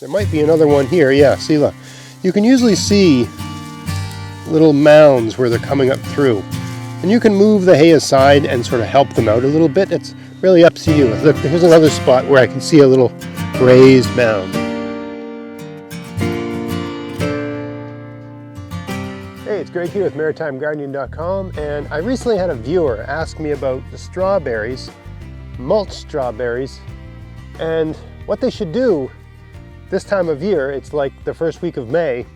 There might be another one here. Yeah, see, look. You can usually see little mounds where they're coming up through. And you can move the hay aside and sort of help them out a little bit. It's really up to you. Look, here's another spot where I can see a little raised mound. Hey, it's Greg here with MaritimeGardening.com, and I recently had a viewer ask me about the strawberries, mulch strawberries, and what they should do this time of year. It's like the first week of May.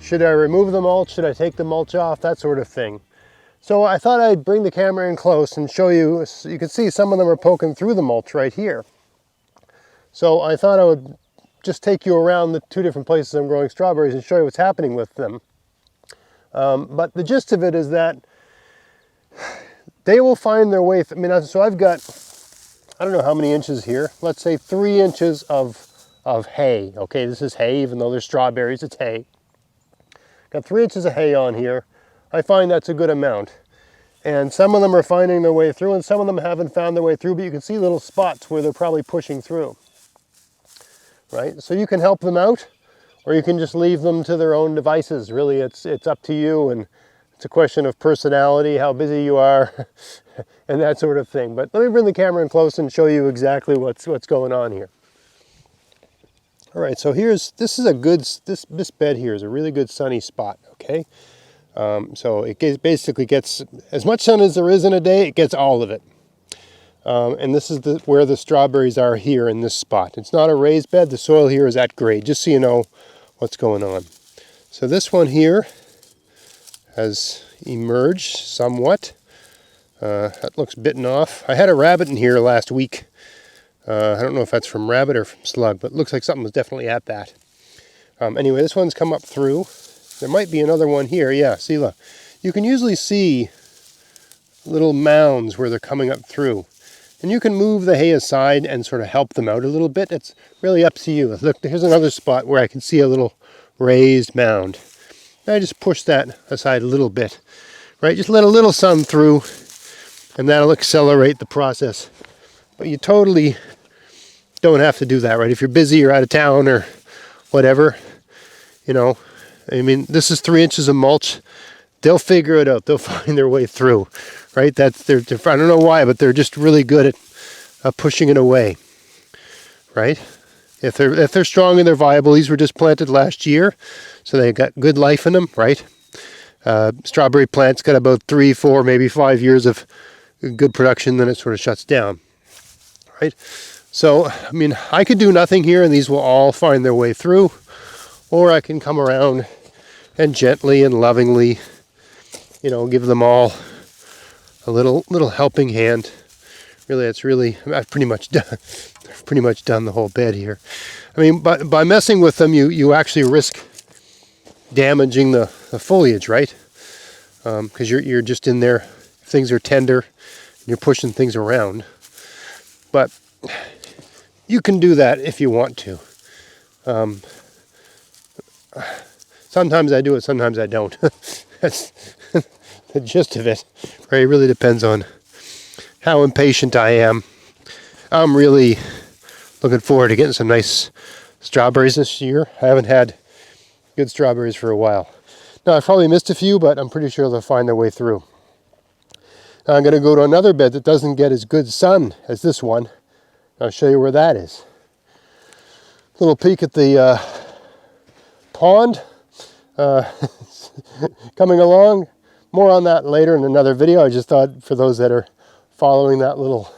Should I remove the mulch? Should I take the mulch off? That sort of thing. So I thought I'd bring the camera in close and show you. You can see some of them are poking through the mulch right here. So I thought I would just take you around the two different places I'm growing strawberries and show you what's happening with them. But the gist of it is that they will find their way. So I've got, I don't know how many inches here. Let's say 3 inches of hay. Okay, this is hay, even though they're strawberries, it's hay. Got 3 inches of hay on here. I find that's a good amount. And some of them are finding their way through, and some of them haven't found their way through, but you can see little spots where they're probably pushing through. Right? So you can help them out, or you can just leave them to their own devices. Really, it's up to you, and it's a question of personality, how busy you are, and that sort of thing. But let me bring the camera in close and show you exactly what's going on here. All right, so this bed here is a really good sunny spot, okay? So it basically gets as much sun as there is in a day, it gets all of it. And this is where the strawberries are here in this spot. It's not a raised bed, the soil here is at grade, just so you know what's going on. So this one here has emerged somewhat. That looks bitten off. I had a rabbit in here last week. I don't know if that's from rabbit or from slug, but it looks like something was definitely at that. Anyway, this one's come up through. There might be another one here. Yeah, see, look. You can usually see little mounds where they're coming up through. And you can move the hay aside and sort of help them out a little bit. It's really up to you. Look, here's another spot where I can see a little raised mound. And I just push that aside a little bit. Right, just let a little sun through, and that'll accelerate the process. But you totally don't have to do that, right? If you're busy or out of town or whatever, you know, I mean, this is 3 inches of mulch. They'll figure it out. They'll find their way through, right? I don't know why, but they're just really good at pushing it away, right? If they're strong and they're viable, these were just planted last year, so they got good life in them, right? Strawberry plants got about 3, 4, maybe 5 years of good production, then it sort of shuts down. Right? So, I mean, I could do nothing here and these will all find their way through, or I can come around and gently and lovingly, you know, give them all a little helping hand. Really, I've pretty much done the whole bed here. I mean, by messing with them, you actually risk damaging the foliage, right? Because you're just in there, things are tender, and you're pushing things around. But you can do that if you want to. Sometimes I do it, sometimes I don't. That's the gist of it. Right? It really depends on how impatient I am. I'm really looking forward to getting some nice strawberries this year. I haven't had good strawberries for a while. Now, I've probably missed a few, but I'm pretty sure they'll find their way through. Now, I'm going to go to another bed that doesn't get as good sun as this one. I'll show you where that is. Little peek at the pond coming along. More on that later in another video. I just thought for those that are following that little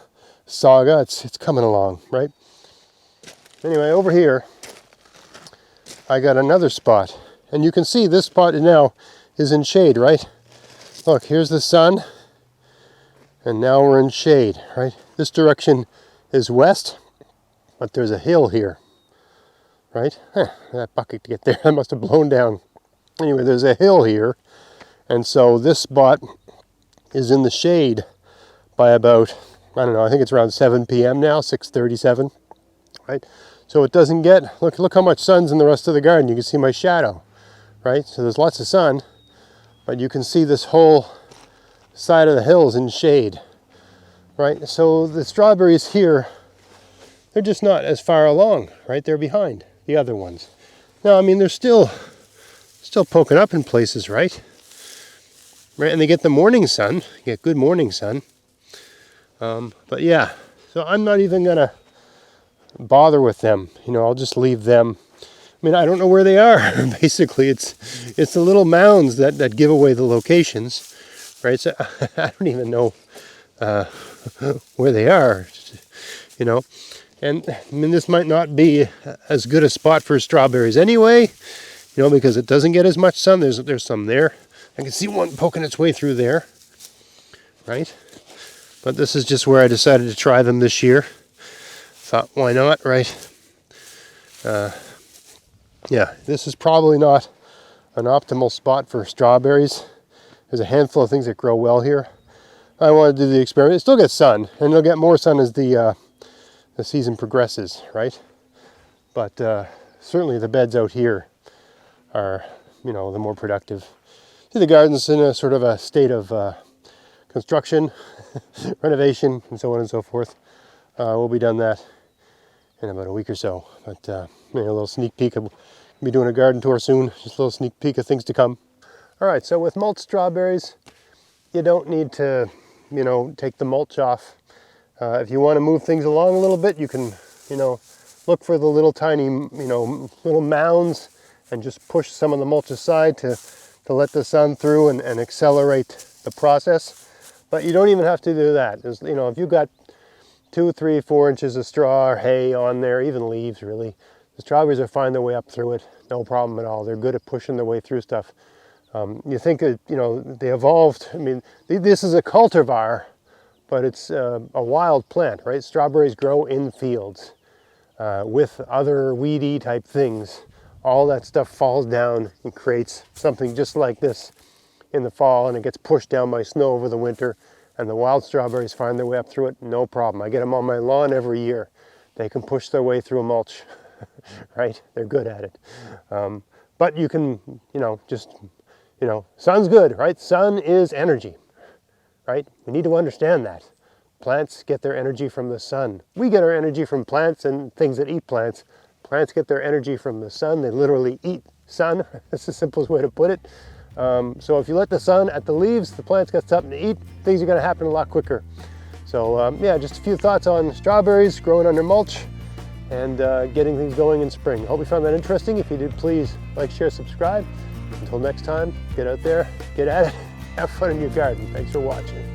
saga, it's coming along, right? Anyway, over here, I got another spot. And you can see this spot now is in shade, right? Look, here's the sun. And now we're in shade, right? This direction is west, but there's a hill here, right? That bucket to get there, that must have blown down. Anyway, there's a hill here, and so this spot is in the shade by about, I don't know, I think it's around 7 p.m. now, 6:37, right? So it doesn't get, look how much sun's in the rest of the garden. You can see my shadow, right? So there's lots of sun, but you can see this whole side of the hills in shade, right? So the strawberries here they're just not as far along, right? They're behind the other ones. Now, I mean, they're still poking up in places, right? Right, and they get the morning sun, get good morning sun. But yeah, so I'm not even gonna bother with them. You know, I'll just leave them. I mean, I don't know where they are. Basically, it's the little mounds that give away the locations, right? So I don't even know where they are, you know. And I mean, this might not be as good a spot for strawberries anyway, you know, because it doesn't get as much sun. There's some there. I can see one poking its way through there, right? But this is just where I decided to try them this year. Thought, why not, right? Yeah, this is probably not an optimal spot for strawberries. There's a handful of things that grow well here. I want to do the experiment. It still gets sun, and it'll get more sun as the season progresses, right? But certainly the beds out here are, you know, the more productive. See, the garden's in a sort of a state of construction, renovation, and so on and so forth. We'll be done that in about a week or so. But maybe a little sneak peek. I'll be doing a garden tour soon. Just a little sneak peek of things to come. All right, so with mulch strawberries, you don't need to, you know, take the mulch off. If you want to move things along a little bit, you can, you know, look for the little tiny, you know, little mounds and just push some of the mulch aside to let the sun through and accelerate the process. But you don't even have to do that. There's, you know, if you've got 2, 3, 4 inches of straw or hay on there, even leaves really, the strawberries will find their way up through it, no problem at all. They're good at pushing their way through stuff. You think, you know, they evolved, I mean, this is a cultivar, but it's a wild plant, right? Strawberries grow in fields with other weedy type things. All that stuff falls down and creates something just like this in the fall, and it gets pushed down by snow over the winter, and the wild strawberries find their way up through it, no problem. I get them on my lawn every year. They can push their way through a mulch, right? They're good at it. But you can, you know, just, you know, sun's good, right? Sun is energy, right? We need to understand that. Plants get their energy from the sun. We get our energy from plants and things that eat plants. Plants get their energy from the sun. They literally eat sun. That's the simplest way to put it. So if you let the sun at the leaves, the plants got something to eat, things are going to happen a lot quicker. So yeah, just a few thoughts on strawberries growing under mulch and getting things going in spring. Hope you found that interesting. If you did, please like, share, subscribe. Until next time, get out there, get at it, have fun in your garden. Thanks for watching.